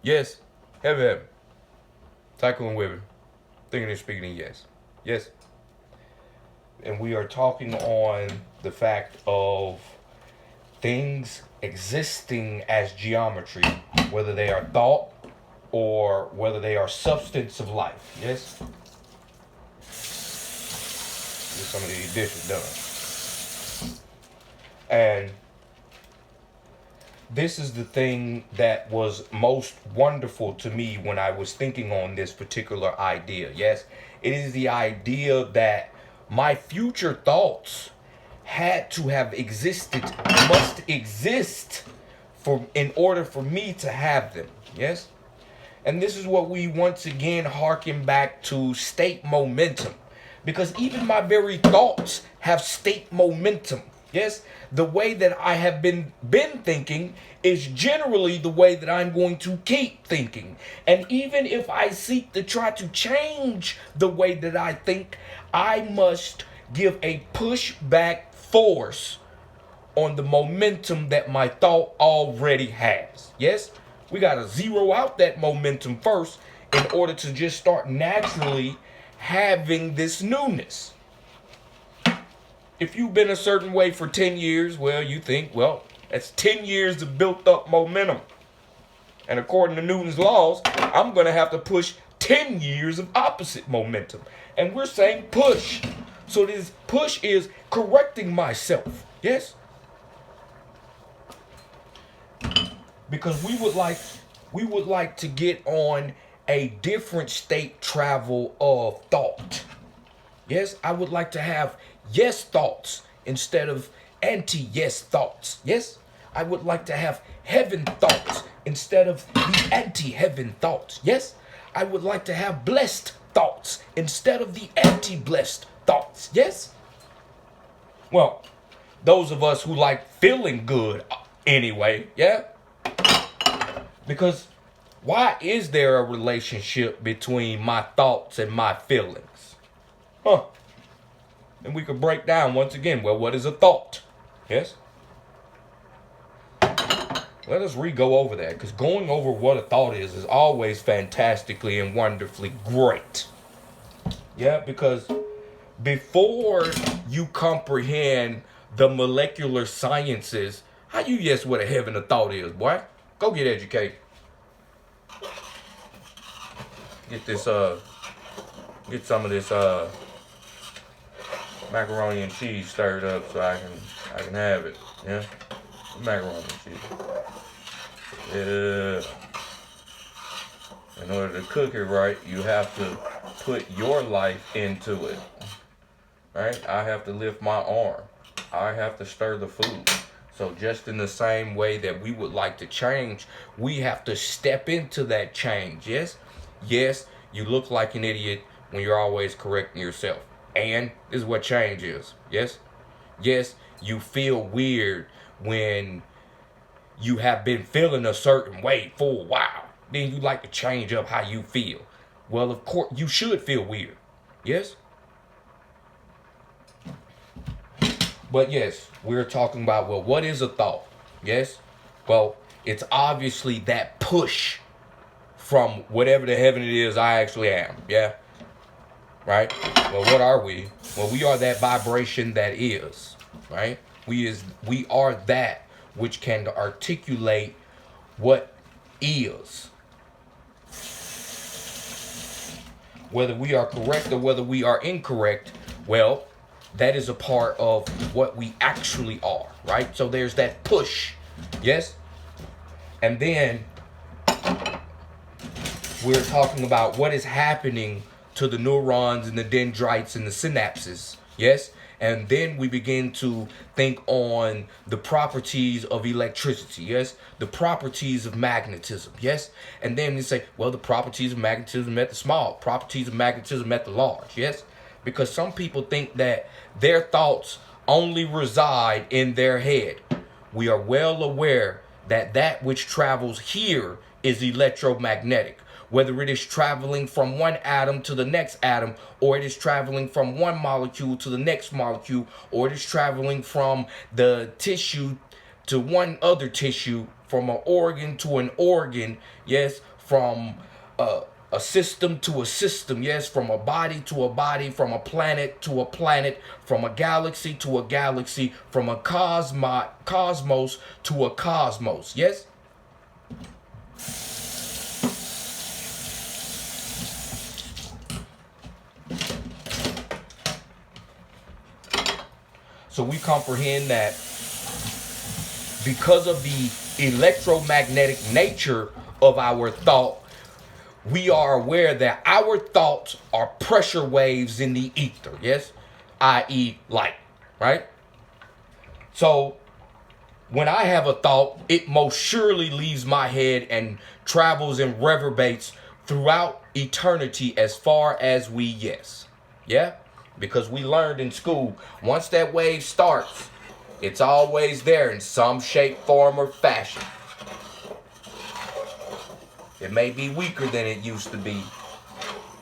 Yes. Heavy, heavy. Tycoon Weber. Thinking and speaking in yes. Yes. And we are talking on the fact of things existing as geometry, whether they are thought or whether they are substance of life. Yes? Get some of these dishes done. And this is the thing that was most wonderful to me when I was thinking on this particular idea. Yes, it is the idea that my future thoughts had to have existed, must exist for in order for me to have them. Yes? And this is what we once again harken back to state momentum. Because even my very thoughts have state momentum. Yes, the way that I have been thinking is generally the way that I'm going to keep thinking. And even if I seek to try to change the way that I think, I must give a pushback force on the momentum that my thought already has. Yes, we got to zero out that momentum first in order to just start naturally having this newness. If you've been a certain way for 10 years, well, you think, well, that's 10 years of built up momentum. And according to Newton's laws, I'm going to have to push 10 years of opposite momentum. And we're saying push. So this push is correcting myself. Yes? Because we would like to get on a different state travel of thought. Yes, I would like to have yes thoughts instead of anti-yes thoughts. Yes, I would like to have heaven thoughts instead of the anti-heaven thoughts. Yes, I would like to have blessed thoughts instead of the anti-blessed thoughts. Yes. Well, those of us who like feeling good anyway, yeah? Because why is there a relationship between my thoughts and my feelings? Huh. And we could break down once again, well, what is a thought? Yes? Let us re-go over that, because going over what a thought is always fantastically and wonderfully great. Yeah, because before you comprehend the molecular sciences, how you guess what a heaven of thought is, boy? Go get educated. Get this, get some of this, macaroni and cheese stirred up so I can have it. Yeah, macaroni and cheese. Yeah. In order to cook it right, you have to put your life into it. Right? I have to lift my arm. I have to stir the food. So just in the same way that we would like to change, we have to step into that change. Yes? Yes, you look like an idiot when you're always correcting yourself. And this is what change is. Yes? Yes, you feel weird when you have been feeling a certain way for a while. Then you like to change up how you feel. Well, of course, you should feel weird. Yes? But yes, we're talking about, well, what is a thought? Yes? Well, it's obviously that push from whatever the heaven it is I actually am. Yeah? Right? Well, what are we? Well, we are that vibration that is. Right? We are that which can articulate what is. Whether we are correct or whether we are incorrect, well, that is a part of what we actually are, right? So there's that push, yes? And then we're talking about what is happening to the neurons and the dendrites and the synapses, yes? And then we begin to think on the properties of electricity, yes? The properties of magnetism, yes? And then we say, well, the properties of magnetism at the small, properties of magnetism at the large, yes? Because some people think that their thoughts only reside in their head. We are well aware that that which travels here is electromagnetic. Whether it is traveling from one atom to the next atom, or it is traveling from one molecule to the next molecule, or it is traveling from the tissue to one other tissue, from an organ to an organ, yes, from a system to a system, yes, from a body to a body, from a planet to a planet, from a galaxy to a galaxy, from a cosmos to a cosmos, yes. So we comprehend that because of the electromagnetic nature of our thought, we are aware that our thoughts are pressure waves in the ether, yes, i.e., light, right? So when I have a thought, it most surely leaves my head and travels and reverberates throughout eternity as far as we, yes. Yeah? Because we learned in school, once that wave starts, it's always there in some shape, form, or fashion. It may be weaker than it used to be.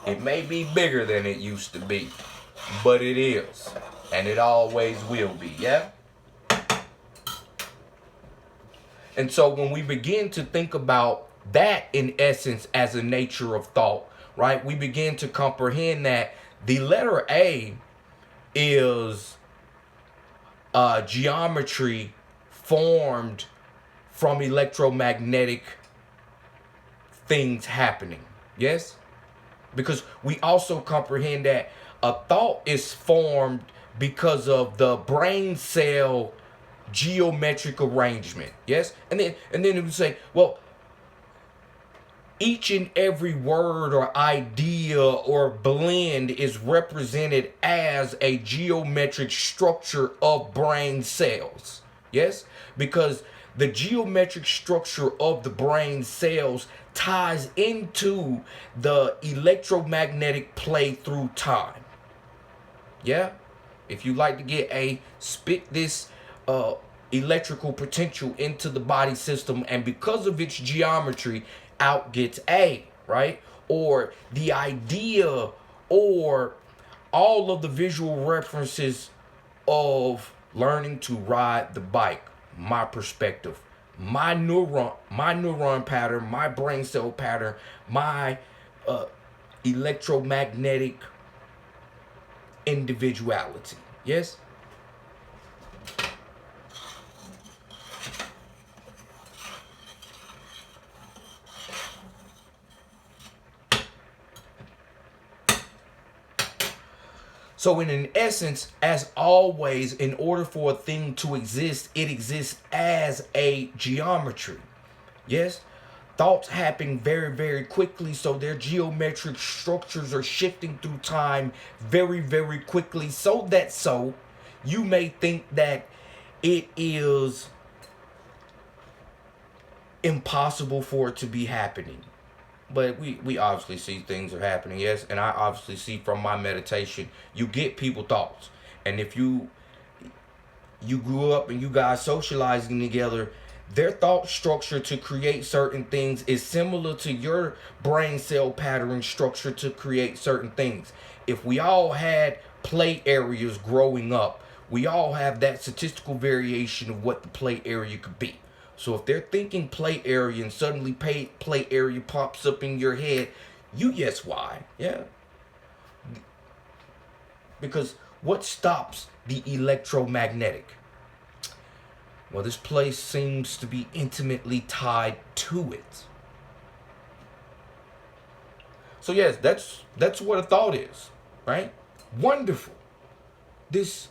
It may be bigger than it used to be. But it is. And it always will be, yeah? And so when we begin to think about that in essence as a nature of thought, right, we begin to comprehend that the letter A is geometry formed from electromagnetic things happening. Yes? Because we also comprehend that a thought is formed because of the brain cell geometric arrangement. Yes? And then we say, well, each and every word or idea or blend is represented as a geometric structure of brain cells. Yes? Because the geometric structure of the brain cells ties into the electromagnetic play through time. Yeah? If you like to get a spit this electrical potential into the body system, and because of its geometry, out gets A, right? Or the idea, or all of the visual references of learning to ride the bike, my perspective, my neuron pattern, my brain cell pattern, my electromagnetic individuality. Yes? So in an essence, as always, in order for a thing to exist, it exists as a geometry. Yes? Thoughts happen very, very quickly, so their geometric structures are shifting through time very, very quickly, so you may think that it is impossible for it to be happening. But we obviously see things are happening, yes. And I obviously see from my meditation, you get people thoughts. And if you grew up and you guys socializing together, their thought structure to create certain things is similar to your brain cell pattern structure to create certain things. If we all had play areas growing up, we all have that statistical variation of what the play area could be. So if they're thinking play area and suddenly play area pops up in your head, you guess why. Yeah. Because what stops the electromagnetic? Well, this place seems to be intimately tied to it. So yes, that's what a thought is, right? Wonderful. This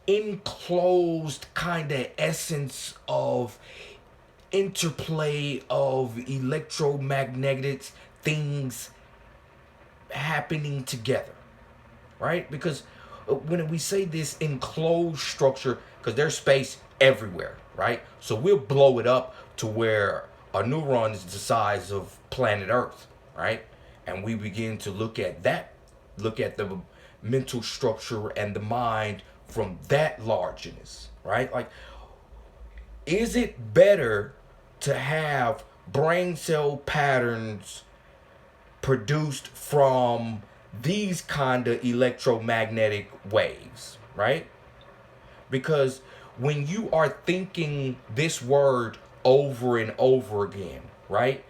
enclosed kind of essence of interplay of electromagnetic things happening together, right? Because when we say this enclosed structure, because there's space everywhere, right? So we'll blow it up to where a neuron is the size of planet Earth, right? And we begin to look at the mental structure and the mind from that largeness, right? Like, is it better to have brain cell patterns produced from these kind of electromagnetic waves, right? Because when you are thinking this word over and over again, right?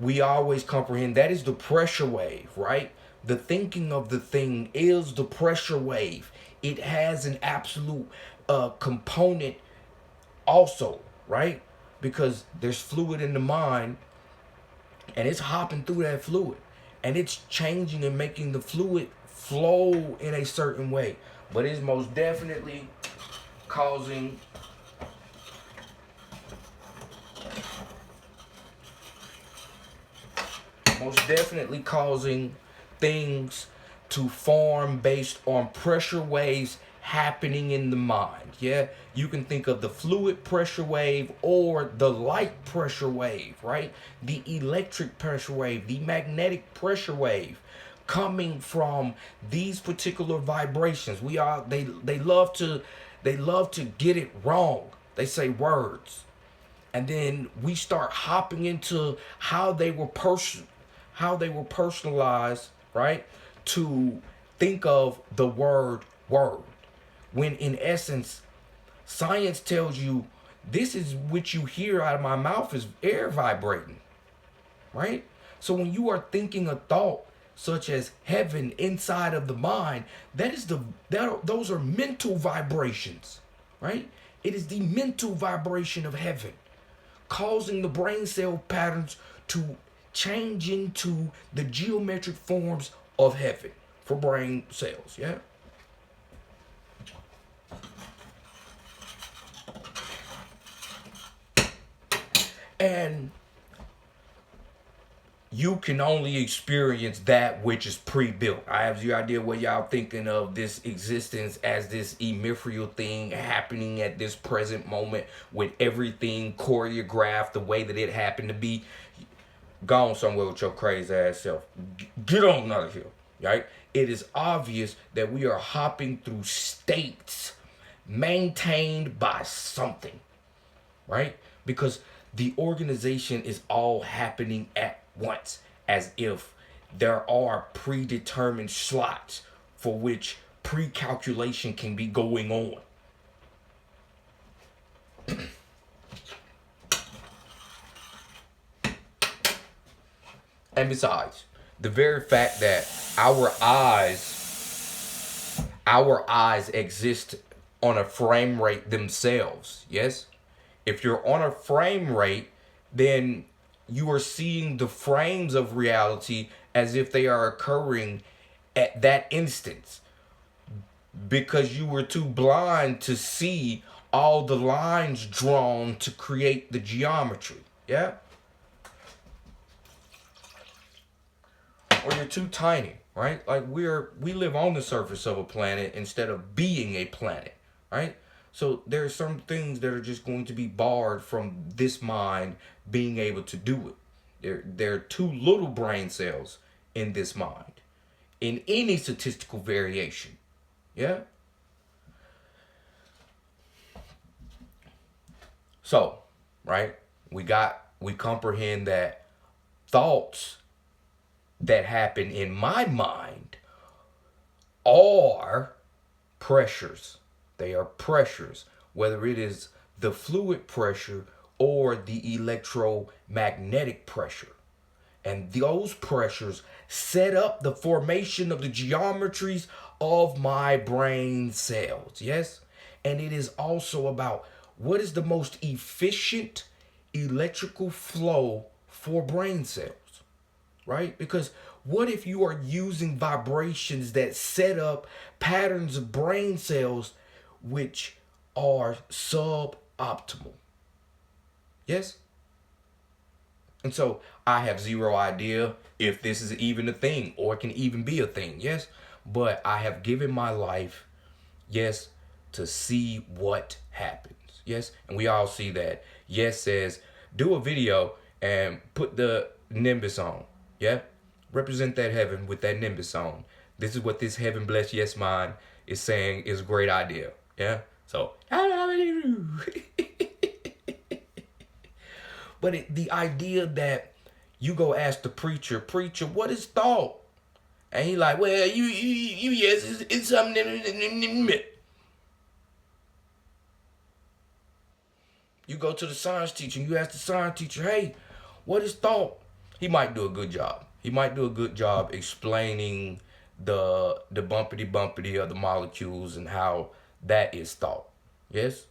We always comprehend that is the pressure wave, right? The thinking of the thing is the pressure wave. It has an absolute component also, right? Because there's fluid in the mind and it's hopping through that fluid and it's changing and making the fluid flow in a certain way. But it's most definitely causing things to form based on pressure waves happening in the mind. Yeah, you can think of the fluid pressure wave or the light pressure wave, right? The electric pressure wave, the magnetic pressure wave coming from these particular vibrations. They love to get it wrong. They say words and then we start hopping into how they were personalized, right? To think of the word when in essence science tells you this is what you hear out of my mouth is air vibrating, right? So when you are thinking a thought such as heaven inside of the mind, those are mental vibrations, right? It is the mental vibration of heaven causing the brain cell patterns to change into the geometric forms of heaven for brain cells. Yeah. And you can only experience that which is pre-built. I have the idea what y'all thinking of this existence as this ephemeral thing happening at this present moment with everything choreographed the way that it happened to be. Gone somewhere with your crazy ass self. Get on out of here, right? It is obvious that we are hopping through states maintained by something, right? Because the organization is all happening at once, as if there are predetermined slots for which pre-calculation can be going on. And besides, the very fact that our eyes exist on a frame rate themselves, yes? If you're on a frame rate, then you are seeing the frames of reality as if they are occurring at that instance because you were too blind to see all the lines drawn to create the geometry. Yeah? Or you're too tiny, right? Like we live on the surface of a planet instead of being a planet, right? So there are some things that are just going to be barred from this mind being able to do it. There are too little brain cells in this mind, in any statistical variation. Yeah? So, right? We comprehend that thoughts that happen in my mind are pressures. They are pressures, whether it is the fluid pressure or the electromagnetic pressure. And those pressures set up the formation of the geometries of my brain cells. Yes? And it is also about what is the most efficient electrical flow for brain cells, right? Because what if you are using vibrations that set up patterns of brain cells which are suboptimal? Yes? And so I have zero idea if this is even a thing or can even be a thing. Yes? But I have given my life, yes, to see what happens. Yes? And we all see that. Yes says, do a video and put the nimbus on. Yeah? Represent that heaven with that nimbus on. This is what this heaven bless yes mind is saying is a great idea. Yeah? So, but the idea that you go ask the preacher, what is thought? And he like, well, you yes, it's something. You go to the science teacher and you ask the science teacher, hey, what is thought? He might do a good job. He might do a good job explaining the bumpity bumpity of the molecules and how that is thought. Yes?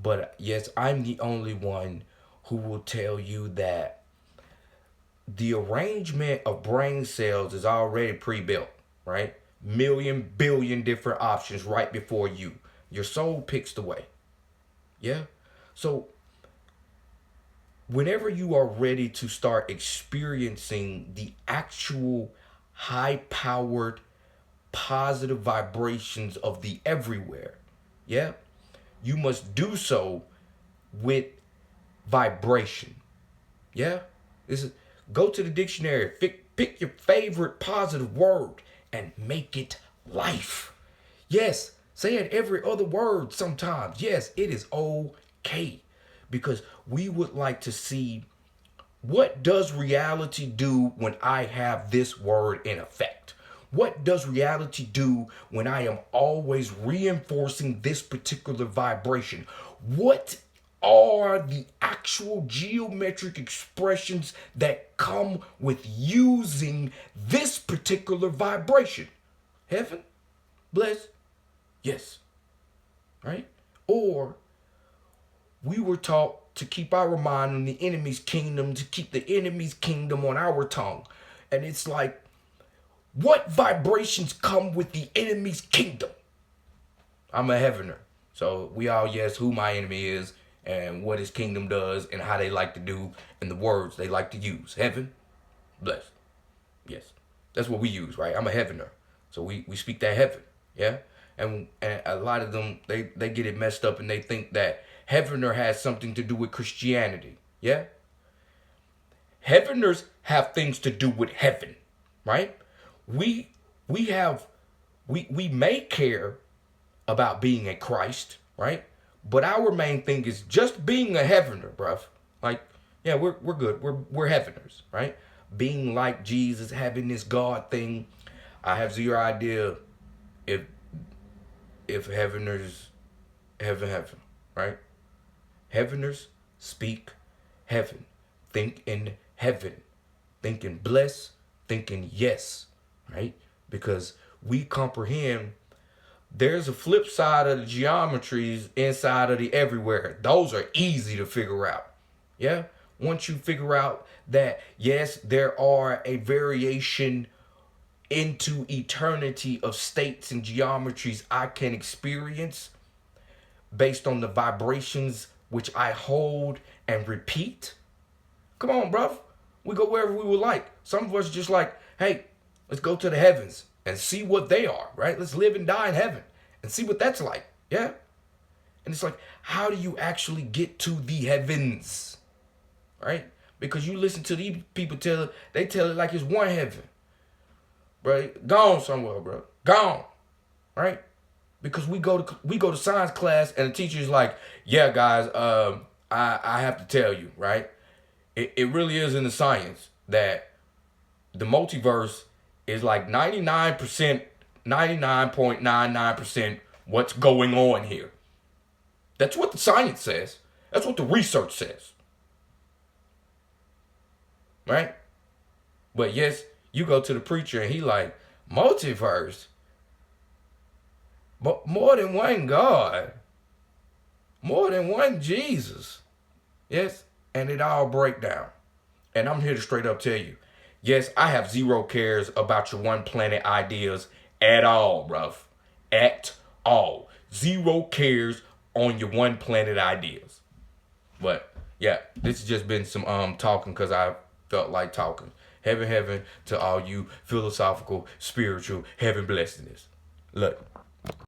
But yes, I'm the only one who will tell you that the arrangement of brain cells is already pre-built, right? Million, billion different options right before you. Your soul picks the way. Yeah? So, whenever you are ready to start experiencing the actual high powered positive vibrations of the everywhere, yeah, you must do so with vibration. Yeah, this is, go to the dictionary, pick your favorite positive word and make it life. Yes, say it every other word sometimes. Yes, it is okay, because we would like to see, what does reality do when I have this word in effect? What does reality do when I am always reinforcing this particular vibration? What are the actual geometric expressions that come with using this particular vibration? Heaven? Bliss? Yes. Right? Or we were taught to keep our mind on the enemy's kingdom, to keep the enemy's kingdom on our tongue. And it's like, what vibrations come with the enemy's kingdom? I'm a heavener. So we all yes who my enemy is and what his kingdom does and how they like to do and the words they like to use. Heaven, blessed. Yes. That's what we use, right? I'm a heavener. So we speak that heaven. Yeah? And a lot of them, they get it messed up and they think that heavener has something to do with Christianity. Yeah? Heaveners have things to do with heaven, right? We may care about being a Christ, right? But our main thing is just being a heavener, bruv. Like, yeah, we're good. We're heaveners, right? Being like Jesus, having this God thing. I have zero idea if heaveners heaven, right? Heaveners speak heaven. Think in heaven. Think in bless. Think in yes, right? Because we comprehend there's a flip side of the geometries inside of the everywhere. Those are easy to figure out. Yeah? Once you figure out that, yes, there are a variation into eternity of states and geometries I can experience based on the vibrations which I hold and repeat. Come on, bruv. We go wherever we would like. Some of us just like, hey, let's go to the heavens and see what they are, right? Let's live and die in heaven and see what that's like. Yeah? And it's like, how do you actually get to the heavens? Right? Because you listen to these people tell it, they tell it like it's one heaven. Right? Gone somewhere, bro. Gone. Right? Because we go to science class and the teacher's like, yeah, guys, I have to tell you, right? It really is in the science that the multiverse is like 99.99% what's going on here. That's what the science says. That's what the research says. Right? But yes, you go to the preacher and he like, multiverse? But more than one God. More than one Jesus. Yes? And it all break down. And I'm here to straight up tell you, yes, I have zero cares about your one planet ideas at all, bruv. At all. Zero cares on your one planet ideas. But yeah, this has just been some talking because I felt like talking. Heaven to all you philosophical, spiritual, heaven blessedness. Look.